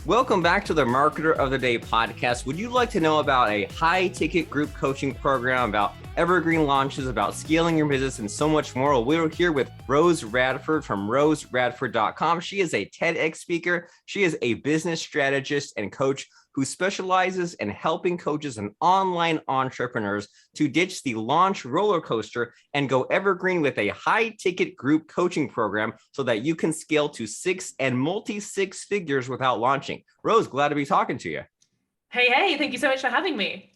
Welcome back to the Marketer of the Day podcast. Would you like to know about a high-ticket group coaching program, about evergreen launches, about scaling your business, and so much more? Well, we're here with Rose Radford from roseradford.com. She is a Tedx speaker. She is a business strategist and coach who specializes in helping coaches and online entrepreneurs to ditch the launch roller coaster and go evergreen with a high-ticket group coaching program so that you can scale to six figures without launching. Rose, glad to be talking to you. Hey, thank you so much for having me.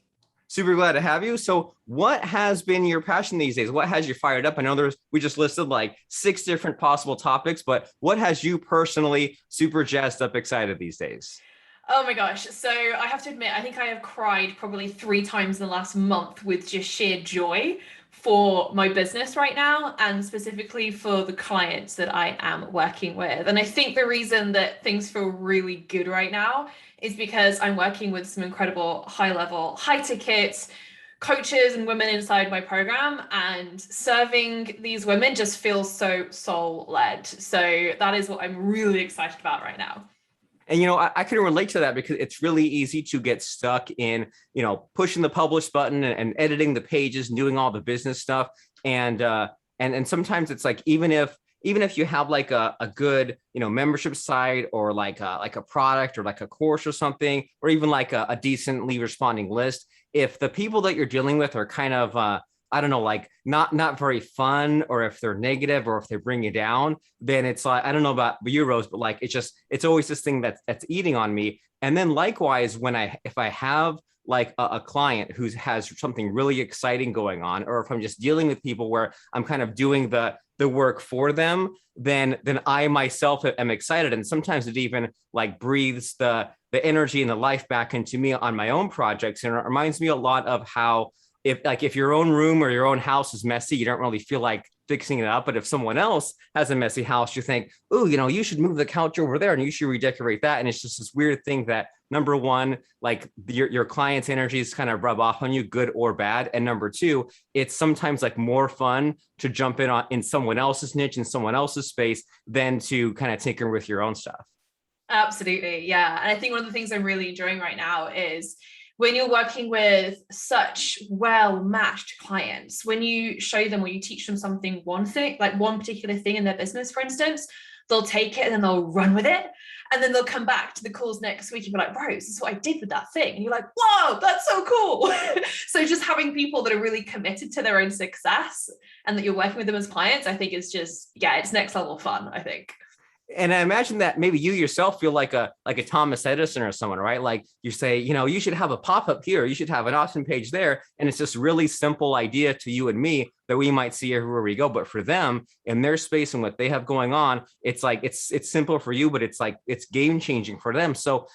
Super glad to have you. So what has been your passion these days? What has you fired up? I know we just listed like 6 different possible topics, but what has you personally super jazzed up, excited these days? Oh my gosh. So I have to admit, I think I have cried probably 3 times in the last month with just sheer joy for my business right now, and specifically for the clients that I am working with. And I think the reason that things feel really good right now is because I'm working with some incredible high-level, high-ticket coaches and women inside my program, and serving these women just feels so soul-led. So that is what I'm really excited about right now. And, I can relate to that because it's really easy to get stuck in, pushing the publish button and editing the pages and doing all the business stuff. And sometimes it's like, even if you have like a good, membership site, or like a product or like a course or something, or even like a decently responding list, if the people that you're dealing with are kind of, I don't know, like not very fun, or if they're negative, or if they bring you down, then it's like, I don't know about you, Rose, but like, it's always this thing that's eating on me. And then likewise, if I have like a client who has something really exciting going on, or if I'm just dealing with people where I'm kind of doing the work for them, then I myself am excited. And sometimes it even like breathes the energy and the life back into me on my own projects. And it reminds me a lot of how, if your own room or your own house is messy, you don't really feel like fixing it up. But if someone else has a messy house, you think, oh, you should move the couch over there and you should redecorate that. And it's just this weird thing that, number one, like your client's energies kind of rub off on you, good or bad. And number two, it's sometimes like more fun to jump in someone else's niche, in someone else's space, than to kind of tinker with your own stuff. Absolutely. Yeah. And I think one of the things I'm really enjoying right now is when you're working with such well-matched clients, when you show them or you teach them something, one particular thing in their business, for instance, they'll take it and then they'll run with it. And then they'll come back to the calls next week and be like, Rose, this is what I did with that thing. And you're like, whoa, that's so cool. So just having people that are really committed to their own success and that you're working with them as clients, I think is just, it's next level fun, I think. And I imagine that maybe you yourself feel like a Thomas Edison or someone, right? Like you say, you should have a pop-up here, you should have an awesome page there. And it's this really simple idea to you and me that we might see everywhere we go. But for them, in their space and what they have going on, it's like, it's simple for you, but it's like, it's game changing for them. So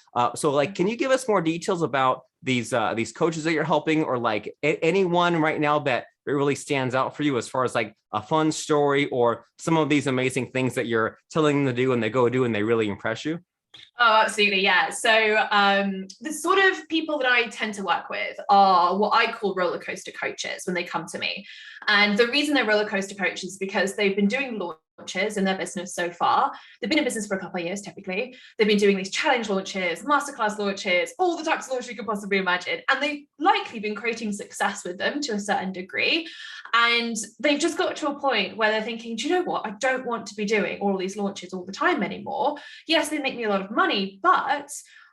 like, can you give us more details about these coaches that you're helping, or like anyone right now that it really stands out for you as far as like a fun story, or some of these amazing things that you're telling them to do and they go do and they really impress you? Oh, absolutely. Yeah. So the sort of people that I tend to work with are what I call roller coaster coaches when they come to me. And the reason they're roller coaster coaches is because they've been doing launches in their business so far. They've been in business for a couple of years, typically. They've been doing these challenge launches, masterclass launches, all the types of launches you could possibly imagine. And they've likely been creating success with them to a certain degree. And they've just got to a point where they're thinking, do you know what? I don't want to be doing all these launches all the time anymore. Yes, they make me a lot of money, but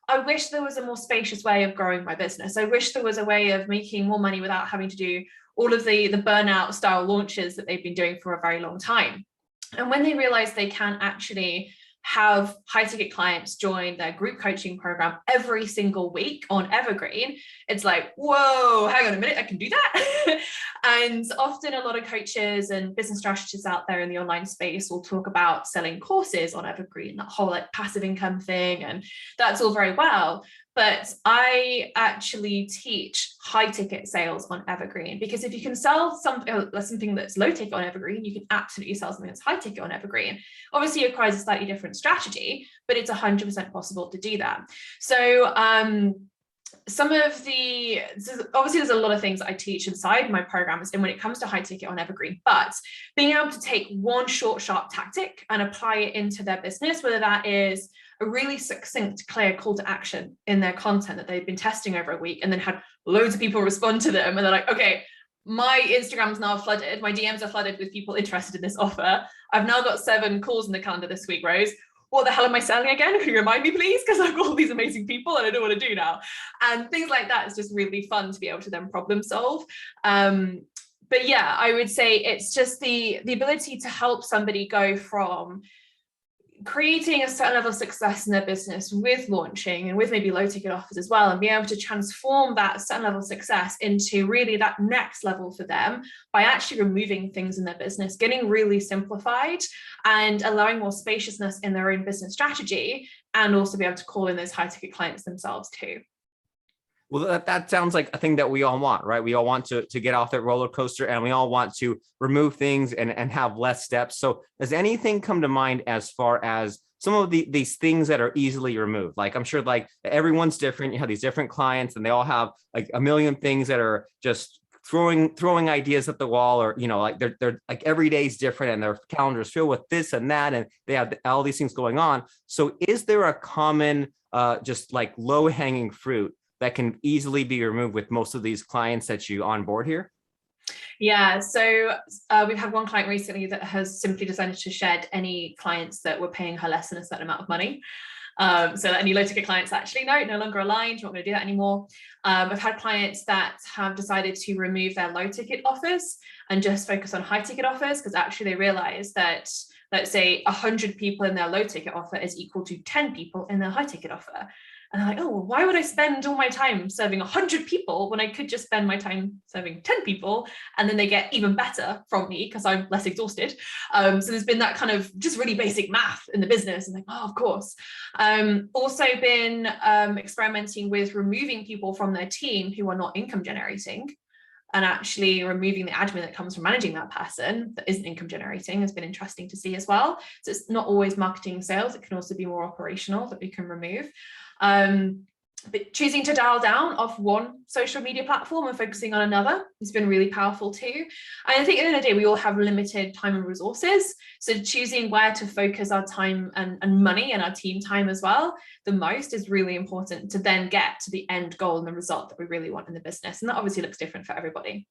I wish there was a more spacious way of growing my business. I wish there was a way of making more money without having to do all of the burnout style launches that they've been doing for a very long time. And when they realize they can actually have high ticket clients join their group coaching program every single week on Evergreen, it's like, whoa, hang on a minute, I can do that. And often a lot of coaches and business strategists out there in the online space will talk about selling courses on Evergreen, that whole like passive income thing. And that's all very well. But I actually teach high ticket sales on Evergreen, because if you can sell something that's low ticket on Evergreen, you can absolutely sell something that's high ticket on Evergreen. Obviously, it requires a slightly different strategy, but it's 100% possible to do that. So some of the, obviously there's a lot of things I teach inside my programs, and when it comes to high ticket on evergreen, but being able to take one short, sharp tactic and apply it into their business, whether that is a really succinct, clear call to action in their content that they've been testing over a week and then had loads of people respond to them, and they're like, okay, my Instagram's now flooded, my DMs are flooded with people interested in this offer. I've now got 7 calls in the calendar this week, Rose. What the hell am I selling again? Can you remind me, please? Because I've got all these amazing people and I don't want to do now. And things like that is just really fun to be able to then problem solve. But yeah, I would say it's just the ability to help somebody go from creating a certain level of success in their business with launching and with maybe low ticket offers as well, and being able to transform that certain level of success into really that next level for them by actually removing things in their business, getting really simplified and allowing more spaciousness in their own business strategy, and also be able to call in those high ticket clients themselves too. Well, that sounds like a thing that we all want, right? We all want to get off that roller coaster, and we all want to remove things and have less steps. So does anything come to mind as far as some of these things that are easily removed? Like, I'm sure like everyone's different. You have these different clients and they all have like a million things that are just throwing ideas at the wall, or, you know, like they're like every day is different and their calendars filled with this and that, and they have all these things going on. So is there a common just like low hanging fruit that can easily be removed with most of these clients that you onboard here? Yeah, so we've had one client recently that has simply decided to shed any clients that were paying her less than a certain amount of money. So that any low ticket clients actually, no longer aligned, not going to do that anymore. I've had clients that have decided to remove their low ticket offers and just focus on high ticket offers, because actually they realize that, let's say 100 people in their low ticket offer is equal to 10 people in their high ticket offer. And they're like, oh, well, why would I spend all my time serving 100 people when I could just spend my time serving 10 people? And then they get even better from me because I'm less exhausted. So there's been that kind of just really basic math in the business. And like, oh, of course. Also been experimenting with removing people from their team who are not income generating, and actually removing the admin that comes from managing that person that isn't income generating has been interesting to see as well. So it's not always marketing and sales. It can also be more operational that we can remove. But choosing to dial down off one social media platform and focusing on another has been really powerful too. And I think at the end of the day, we all have limited time and resources. So choosing where to focus our time and money and our team time as well, the most, is really important to then get to the end goal and the result that we really want in the business. And that obviously looks different for everybody.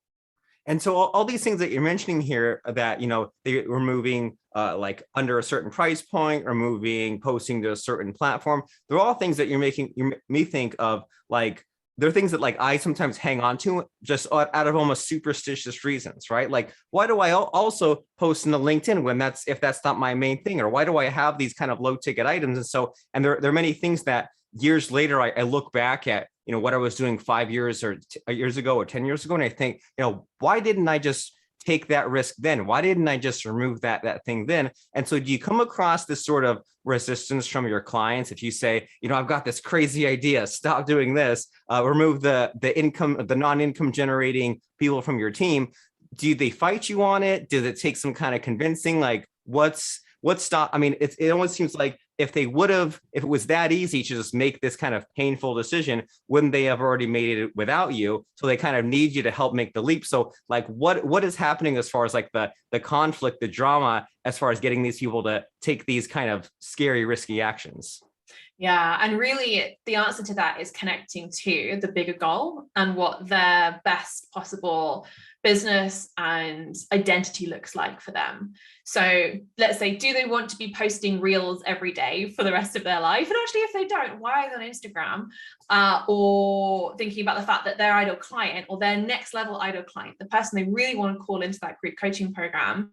And so all these things that you're mentioning here that, you know, they were moving like under a certain price point, or moving posting to a certain platform, they're all things that you're making me think of, like they're things that like I sometimes hang on to just out of almost superstitious reasons, right? Like, why do I also post in the LinkedIn when if that's not my main thing? Or why do I have these kind of low ticket items? And so, and there are many things that years later I look back at, you know, what I was doing 5 years or years ago or 10 years ago, and I think, you know, why didn't I just take that risk then? Why didn't I just remove that thing then? And so do you come across this sort of resistance from your clients if you say, you know, I've got this crazy idea, stop doing this, remove the non-income generating people from your team? Do they fight you on it? Does it take some kind of convincing? Like, what's stop? I mean, it almost seems like if it was that easy to just make this kind of painful decision, wouldn't they have already made it without you? So they kind of need you to help make the leap. So like, what is happening as far as like the conflict, the drama, as far as getting these people to take these kind of scary, risky actions? Yeah, and really the answer to that is connecting to the bigger goal and what their best possible business and identity looks like for them. So let's say, do they want to be posting reels every day for the rest of their life? And actually, if they don't, why are they on Instagram? Or thinking about the fact that their ideal client, or their next level ideal client, the person they really want to call into that group coaching program,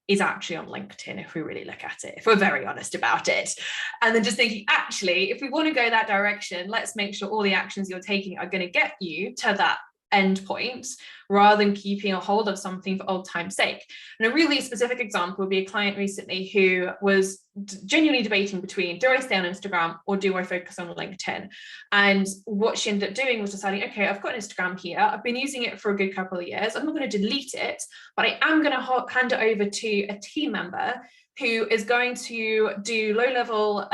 is actually on LinkedIn, if we really look at it, if we're very honest about it. And then just thinking, actually, if we want to go that direction, let's make sure all the actions you're taking are going to get you to that endpoint rather than keeping a hold of something for old time's sake. And a really specific example would be a client recently who was genuinely debating between, do I stay on Instagram or do I focus on LinkedIn? And what she ended up doing was deciding, okay, I've got Instagram here. I've been using it for a good couple of years. I'm not going to delete it, but I am going to hand it over to a team member who is going to do low-level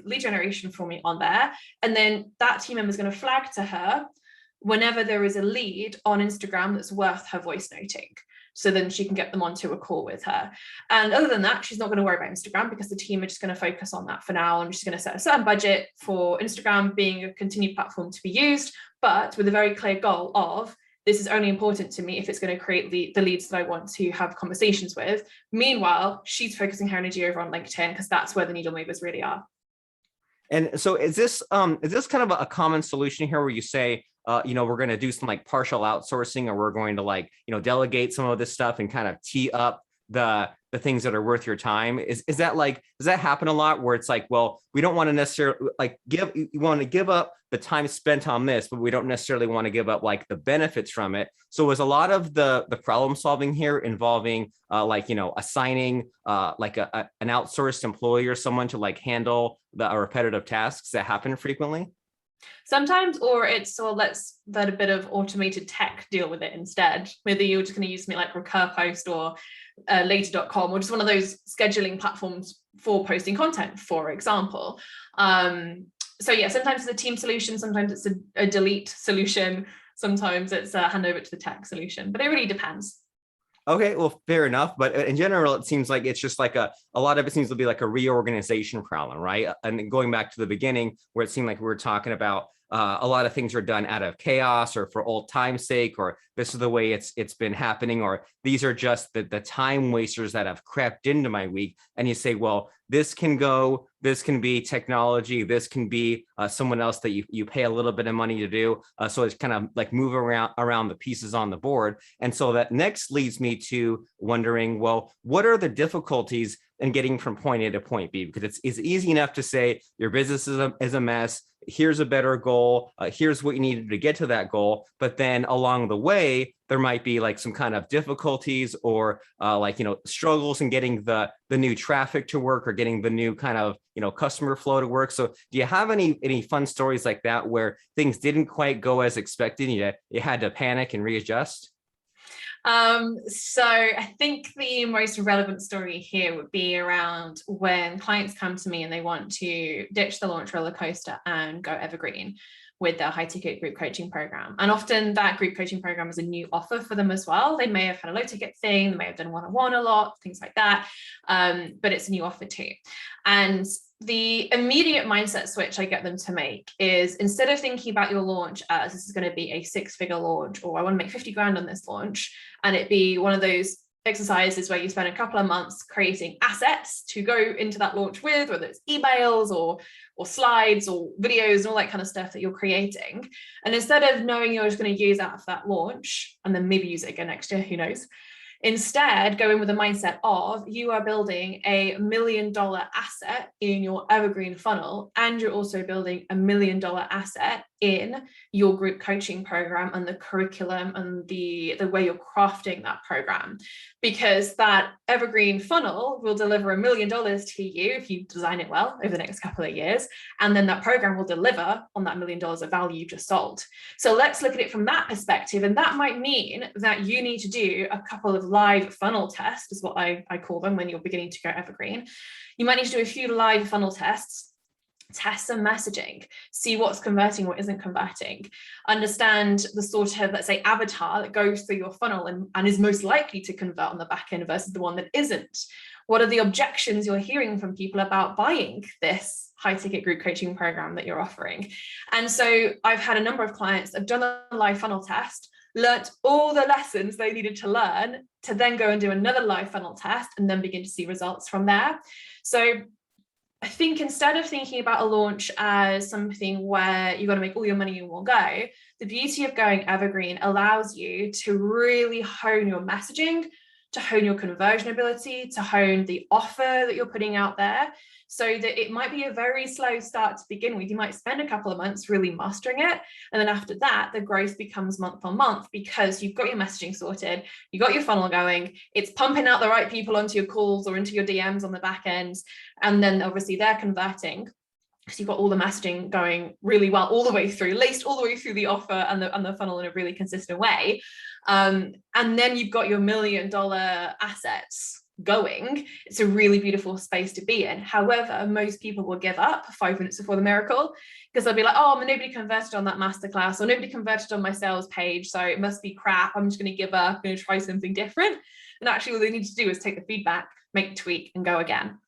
lead generation for me on there. And then that team member is going to flag to her whenever there is a lead on Instagram that's worth her voice noting. So then she can get them onto a call with her. And other than that, she's not going to worry about Instagram because the team are just going to focus on that for now. And she's going to set a certain budget for Instagram being a continued platform to be used, but with a very clear goal of, this is only important to me if it's going to create the leads that I want to have conversations with. Meanwhile, she's focusing her energy over on LinkedIn because that's where the needle movers really are. And so is this kind of a common solution here where you say, we're going to do some like partial outsourcing, or we're going to like, delegate some of this stuff and kind of tee up the things that are worth your time? Is that like, does that happen a lot where it's like, well, we don't want to necessarily like you want to give up the time spent on this, but we don't necessarily want to give up like the benefits from it. So is a lot of the problem solving here involving assigning like an outsourced employee or someone to like handle the repetitive tasks that happen frequently? Sometimes, or it's, so let's let a bit of automated tech deal with it instead. Whether you're just going to use me like Recurpost or later.com, or just one of those scheduling platforms for posting content, for example. So yeah, sometimes it's a team solution, sometimes it's a delete solution, sometimes it's a hand over to the tech solution, but it really depends. Okay, well, fair enough. But in general, it seems like it's just like a lot of it seems to be like a reorganization problem, right? And going back to the beginning where it seemed like we were talking about a lot of things are done out of chaos or for old time's sake, or this is the way it's been happening, or these are just the time wasters that have crept into my week. And you say, well, this can go, this can be technology, this can be someone else that you pay a little bit of money to do. So it's kind of like move around the pieces on the board. And so that next leads me to wondering, well, what are the difficulties in getting from point A to point B? Because it's easy enough to say your business is a mess. Here's a better goal. Here's what you need to get to that goal. But then along the way, there might be like some kind of difficulties or struggles in getting the new traffic to work or getting the new kind of, customer flow to work. So do you have any fun stories like that where things didn't quite go as expected? You had to panic and readjust? So I think the most relevant story here would be around when clients come to me and they want to ditch the launch roller coaster and go evergreen with their high ticket group coaching program. And often that group coaching program is a new offer for them as well. They may have had a low ticket thing, they may have done one-on-one a lot, things like that. But it's a new offer too. And the immediate mindset switch I get them to make is, instead of thinking about your launch as this is going to be a 6-figure launch, or I want to make 50 grand on this launch, and it be one of those exercises where you spend a couple of months creating assets to go into that launch with, whether it's emails or slides or videos and all that kind of stuff that you're creating. And instead of knowing you're just going to use that for that launch and then maybe use it again next year, who knows? Instead, go in with a mindset of you are building $1 million asset in your evergreen funnel, and you're also building $1 million asset in your group coaching program and the curriculum and the way you're crafting that program. Because that evergreen funnel will deliver $1 million to you if you design it well over the next couple of years. And then that program will deliver on that $1 million of value you just sold. So let's look at it from that perspective. And that might mean that you need to do a couple of live funnel tests, is what I call them when you're beginning to go evergreen. You might need to do a few live funnel tests, test some messaging, see what's converting, what isn't converting, understand the sort of, let's say, avatar that goes through your funnel and is most likely to convert on the back end versus the one that isn't. What are the objections you're hearing from people about buying this high ticket group coaching program that you're offering? And so I've had a number of clients that have done a live funnel test, learnt all the lessons they needed to learn to then go and do another live funnel test and then begin to see results from there. So I think instead of thinking about a launch as something where you've got to make all your money in one go, the beauty of going evergreen allows you to really hone your messaging, to hone your conversion ability, to hone the offer that you're putting out there, so that it might be a very slow start to begin with. You might spend a couple of months really mastering it. And then after that, the growth becomes month on month, because you've got your messaging sorted, you got your funnel going, it's pumping out the right people onto your calls or into your DMs on the back end. And then obviously they're converting. So you've got all the messaging going really well all the way through, laced all the way through the offer and the funnel in a really consistent way. And then you've got your $1 million assets going. It's a really beautiful space to be in. However, most people will give up 5 minutes before the miracle, because they'll be like, oh, nobody converted on that masterclass, or nobody converted on my sales page, so it must be crap. I'm just going to give up, I'm going to try something different. And actually what they need to do is take the feedback, make a tweak, and go again.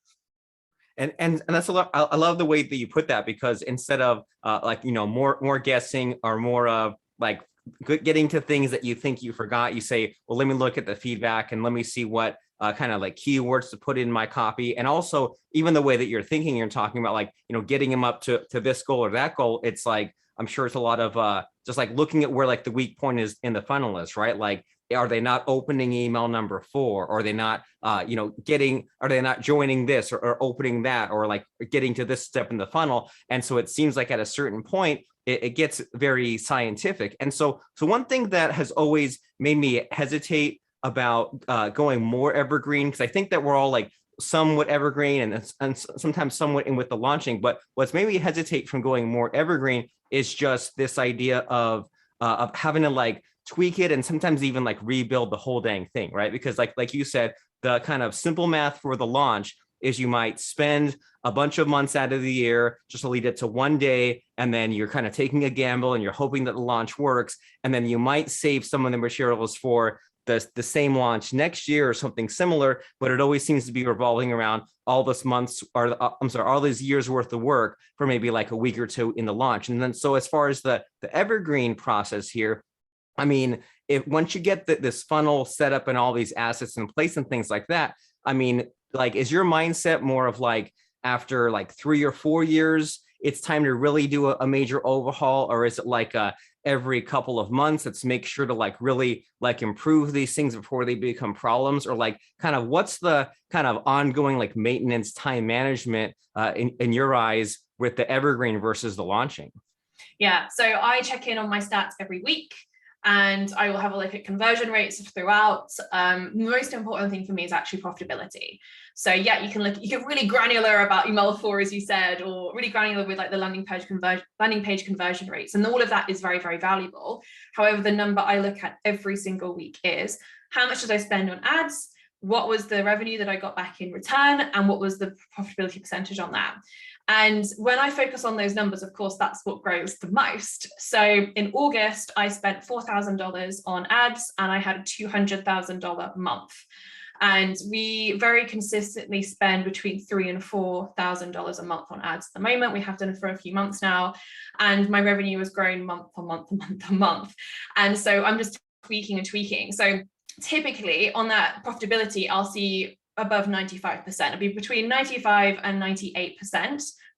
And that's a lot. I love the way that you put that, because instead of like, more guessing, or more of like getting to things that you think you forgot, you say, well, let me look at the feedback and let me see what kind of like keywords to put in my copy. And also even the way that you're thinking, you're talking about like, getting them up to this goal or that goal. It's like, I'm sure it's a lot of just like looking at where like the weak point is in the funnel is, right? Like, are they not opening email number 4? Or are they not, are they not joining this or opening that, or like getting to this step in the funnel? And so it seems like at a certain point, it gets very scientific. And so one thing that has always made me hesitate about going more evergreen, because I think that we're all like somewhat evergreen and sometimes somewhat in with the launching, but what's made me hesitate from going more evergreen is just this idea of having to like tweak it and sometimes even like rebuild the whole dang thing, right? Because like you said, the kind of simple math for the launch is you might spend a bunch of months out of the year just to lead it to one day, and then you're kind of taking a gamble and you're hoping that the launch works, and then you might save some of the materials for the same launch next year or something similar, but it always seems to be revolving around all this months, or all these years worth of work for maybe like a week or two in the launch. And then so as far as the evergreen process here, I mean, if once you get this funnel set up and all these assets in place and things like that, I mean, like, is your mindset more of like after like 3 or 4 years, it's time to really do a major overhaul? Or is it like every couple of months, let's make sure to like really like improve these things before they become problems? Or like kind of what's the kind of ongoing like maintenance time management in your eyes with the evergreen versus the launching? Yeah, so I check in on my stats every week, and I will have a look at conversion rates throughout. The most important thing for me is actually profitability. So yeah, you can get really granular about email 4, as you said, or really granular with like the landing page conversion rates. And all of that is very, very valuable. However, the number I look at every single week is how much did I spend on ads? What was the revenue that I got back in return? And what was the profitability percentage on that? And when I focus on those numbers, of course, that's what grows the most. So in August, I spent $4,000 on ads, and I had a $200,000 month. And we very consistently spend between $3,000 and $4,000 a month on ads at the moment. We have done it for a few months now, and my revenue has grown month on month and month on month. And so I'm just tweaking and tweaking. So typically on that profitability, I'll see above 95%. It'll be between 95 and 98%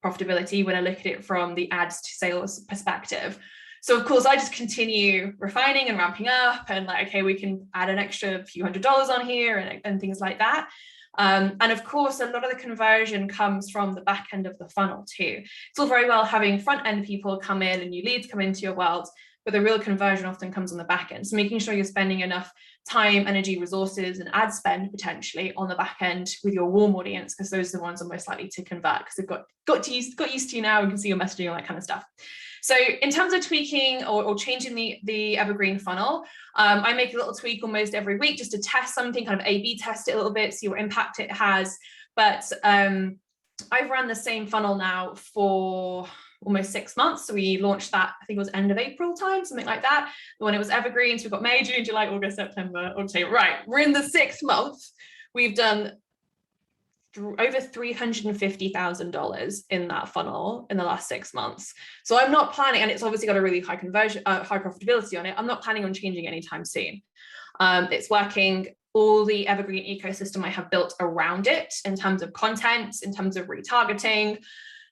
profitability when I look at it from the ads to sales perspective. So of course, I just continue refining and ramping up, and like, okay, we can add an extra few $100s on here and things like that. And of course, a lot of the conversion comes from the back end of the funnel too. It's all very well having front end people come in and new leads come into your world, but the real conversion often comes on the back end. So making sure you're spending enough time, energy, resources, and ad spend potentially on the back end with your warm audience, because those are the ones that are most likely to convert, because they've got used to you now and can see your messaging, all that kind of stuff. So in terms of tweaking or changing the evergreen funnel, I make a little tweak almost every week just to test something, kind of A/B test it a little bit, see what impact it has. But I've run the same funnel now for almost 6 months. So we launched that, I think it was end of April time, something like that, when it was evergreen. So we've got May, June, July, August, September, October. Right, we're in the 6th month. We've done over $350,000 in that funnel in the last 6 months. So I'm not planning, and it's obviously got a really high conversion, high profitability on it. I'm not planning on changing anytime soon. It's working. All the evergreen ecosystem I have built around it in terms of content, in terms of retargeting,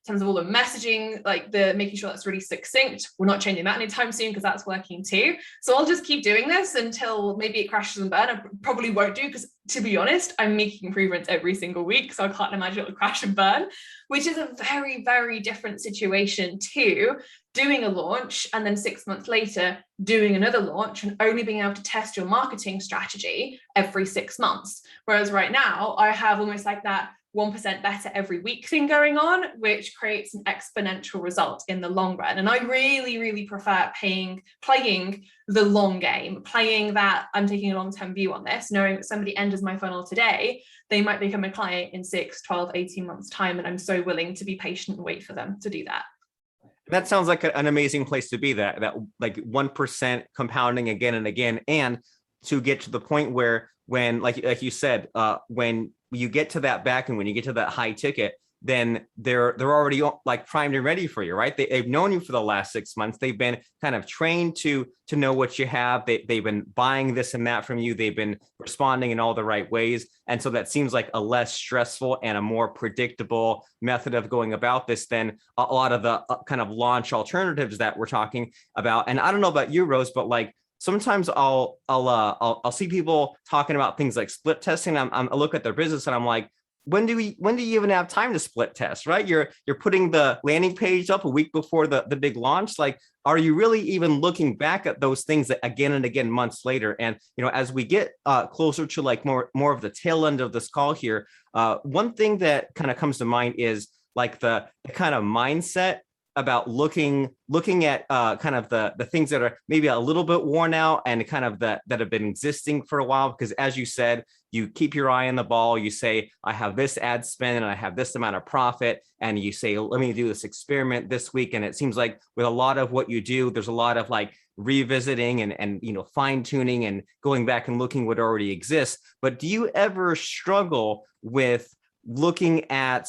terms of all the messaging, like the making sure that's really succinct. We're not changing that anytime soon because that's working too. So I'll just keep doing this until maybe it crashes and burn. I probably won't do, because to be honest, I'm making improvements every single week. So I can't imagine it'll crash and burn, which is a very, very different situation to doing a launch and then 6 months later doing another launch and only being able to test your marketing strategy every 6 months. Whereas right now I have almost like that 1% better every week thing going on, which creates an exponential result in the long run. And I really, really prefer playing the long game, playing that I'm taking a long-term view on this, knowing that somebody enters my funnel today, they might become a client in 6, 12, 18 months time. And I'm so willing to be patient and wait for them to do that. That sounds like an amazing place to be, that like 1% compounding again and again, and to get to the point where when, like you said, when you get to that back and when you get to that high ticket, then they're already like primed and ready for you, right? They've known you for the last 6 months. They've been kind of trained to know what you have. They've been buying this and that from you. They've been responding in all the right ways. And so that seems like a less stressful and a more predictable method of going about this than a lot of the kind of launch alternatives that we're talking about. And I don't know about you, Rose, but like, sometimes I'll see people talking about things like split testing. I look at their business and I'm like, when do you even have time to split test, right? You're putting the landing page up a week before the big launch. Like, are you really even looking back at those things that again and again months later? And as we get closer to like more of the tail end of this call here, one thing that kind of comes to mind is like the kind of mindset about looking at kind of the things that are maybe a little bit worn out and kind of that have been existing for a while. Because as you said, you keep your eye on the ball. You say, I have this ad spend and I have this amount of profit. And you say, let me do this experiment this week. And it seems like with a lot of what you do, there's a lot of like revisiting and fine tuning and going back and looking what already exists. But do you ever struggle with looking at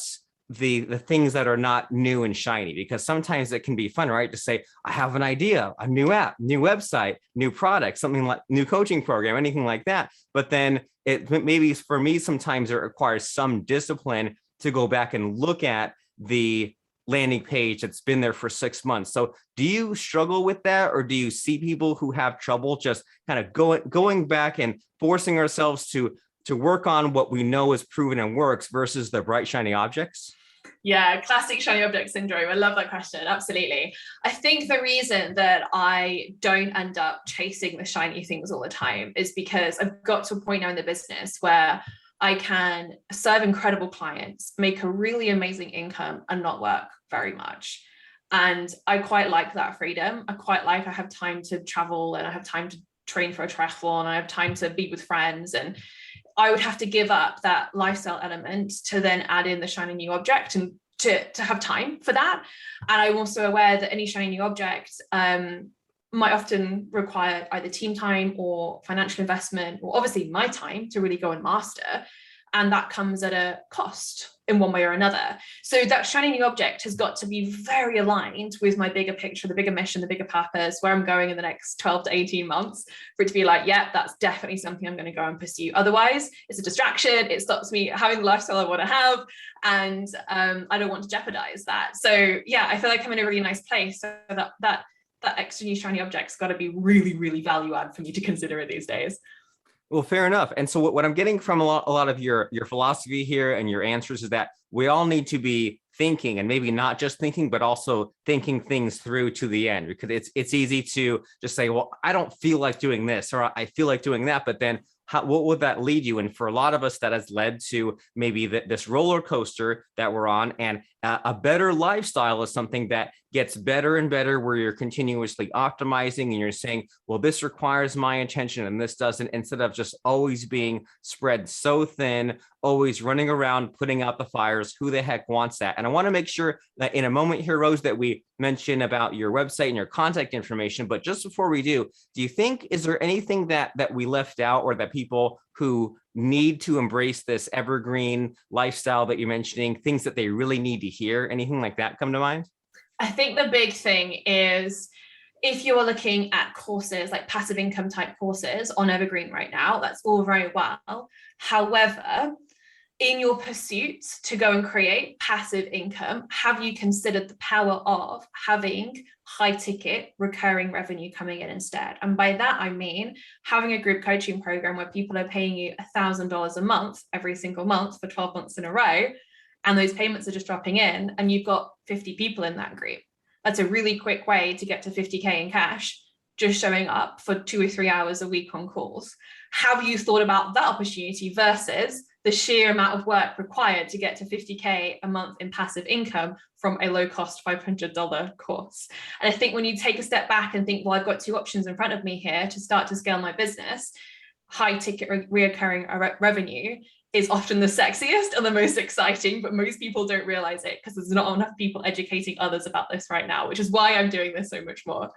the things that are not new and shiny? Because sometimes it can be fun, right? To say, I have an idea, a new app, new website, new product, something like new coaching program, anything like that. But then it maybe for me, sometimes it requires some discipline to go back and look at the landing page that's been there for 6 months. So do you struggle with that? Or do you see people who have trouble just kind of going back and forcing ourselves to work on what we know is proven and works versus the bright, shiny objects? Yeah, classic shiny object syndrome. I love that question. Absolutely. I think the reason that I don't end up chasing the shiny things all the time is because I've got to a point now in the business where I can serve incredible clients, make a really amazing income, and not work very much. And I quite like that freedom. I have time to travel, and I have time to train for a triathlon, and I have time to be with friends, and I would have to give up that lifestyle element to then add in the shiny new object and to have time for that. And I'm also aware that any shiny new object might often require either team time or financial investment, or obviously my time to really go and master. And that comes at a cost in one way or another. So that shiny new object has got to be very aligned with my bigger picture, the bigger mission, the bigger purpose, where I'm going in the next 12 to 18 months, for it to be like, yeah, that's definitely something I'm going to go and pursue. Otherwise, it's a distraction. It stops me having the lifestyle I want to have. And I don't want to jeopardize that. So yeah, I feel like I'm in a really nice place. So that extra new shiny object's got to be really, really value add for me to consider it these days. Well, fair enough. And so what I'm getting from a lot of your philosophy here and your answers is that we all need to be thinking, and maybe not just thinking, but also thinking things through to the end, because it's easy to just say, well, I don't feel like doing this, or I feel like doing that. But then what would that lead you? And for a lot of us, that has led to maybe this roller coaster that we're on. And a better lifestyle is something that gets better and better, where you're continuously optimizing and you're saying, well, this requires my attention and this doesn't, instead of just always being spread so thin, always running around, putting out the fires. Who the heck wants that? And I want to make sure that in a moment here, Rose, that we mention about your website and your contact information. But just before we do you think, is there anything that we left out, or that people who need to embrace this evergreen lifestyle that you're mentioning, things that they really need to hear? Anything like that come to mind? I think the big thing is, if you're looking at courses like passive income type courses on Evergreen right now, that's all very well. However, in your pursuit to go and create passive income, have you considered the power of having high ticket recurring revenue coming in instead? And by that, I mean having a group coaching program where people are paying you $1,000 a month every single month for 12 months in a row. And those payments are just dropping in, and you've got 50 people in that group. That's a really quick way to get to 50K in cash, just showing up for 2 or 3 hours a week on calls. Have you thought about that opportunity versus the sheer amount of work required to get to 50K a month in passive income from a low cost $500 course? And I think when you take a step back and think, well, I've got two options in front of me here to start to scale my business, high ticket reoccurring revenue is often the sexiest and the most exciting, but most people don't realize it because there's not enough people educating others about this right now, which is why I'm doing this so much more.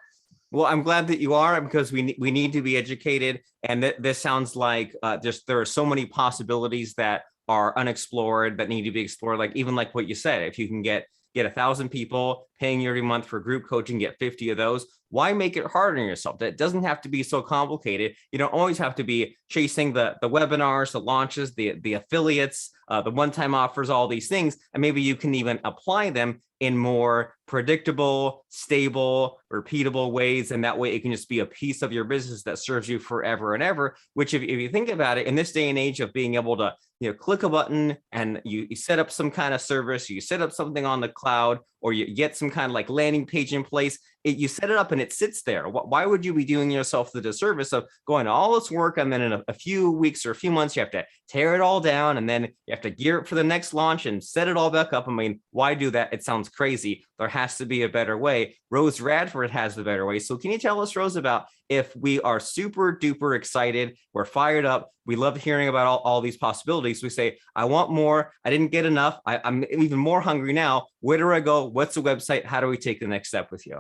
Well, I'm glad that you are, because we need to be educated. And this sounds like there are so many possibilities that are unexplored that need to be explored. Like even like what you said, if you can get 1,000 people paying you every month for group coaching, get 50 of those. Why make it hard on yourself? That doesn't have to be so complicated. You don't always have to be chasing the webinars, the launches, the affiliates, the one-time offers, all these things. And maybe you can even apply them in more predictable, stable, repeatable ways. And that way it can just be a piece of your business that serves you forever and ever, which if you think about it, in this day and age of being able to, click a button and you set up some kind of service, you set up something on the cloud, or you get some kind of like landing page in place, you set it up and it sits there. Why would you be doing yourself the disservice of going to all this work and then in a few weeks or a few months, you have to tear it all down and then you have to gear it for the next launch and set it all back up? I mean, why do that? It sounds crazy. There has to be a better way. Rose Radford has the better way. So can you tell us, Rose, about if we are super duper excited, we're fired up, we love hearing about all these possibilities. We say, I want more. I didn't get enough. I'm even more hungry now. Where do I go? What's the website? How do we take the next step with you?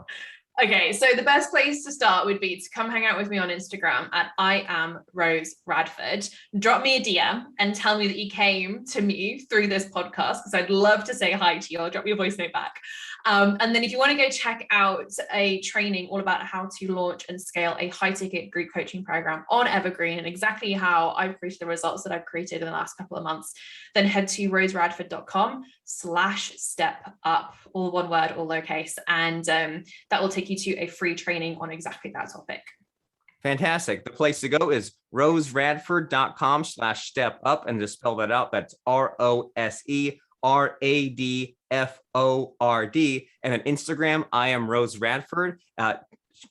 Okay, so the best place to start would be to come hang out with me on Instagram at I am Rose Radford. Drop me a DM and tell me that you came to me through this podcast, because I'd love to say hi to you. I'll drop you a voice note back. And then if you want to go check out a training all about how to launch and scale a high ticket group coaching program on Evergreen and exactly how I've created the results that I've created in the last couple of months, then head to roseradford.com/step-up, all one word, all lowercase. And that will take you to a free training on exactly that topic. Fantastic. The place to go is roseradford.com/step-up, and to spell that out, that's ROSERADFORD. And then Instagram, I am Rose Radford.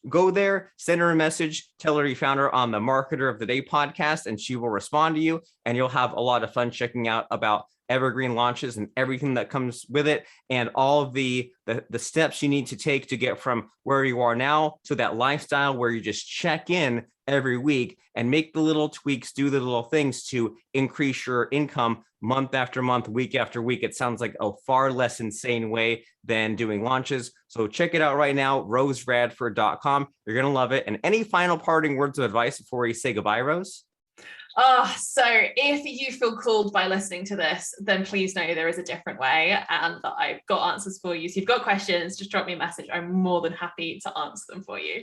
Go there, send her a message, tell her you found her on the Marketer of the Day podcast, and she will respond to you. And you'll have a lot of fun checking out about Evergreen launches and everything that comes with it, and all of the steps you need to take to get from where you are now to that lifestyle where you just check in every week and make the little tweaks, do the little things to increase your income month after month, week after week. It sounds like a far less insane way than doing launches. So check it out right now, roseradford.com. You're going to love it. And any final parting words of advice before we say goodbye, Rose? So if you feel called by listening to this, then please know there is a different way and that I've got answers for you. So if you've got questions, just drop me a message. I'm more than happy to answer them for you.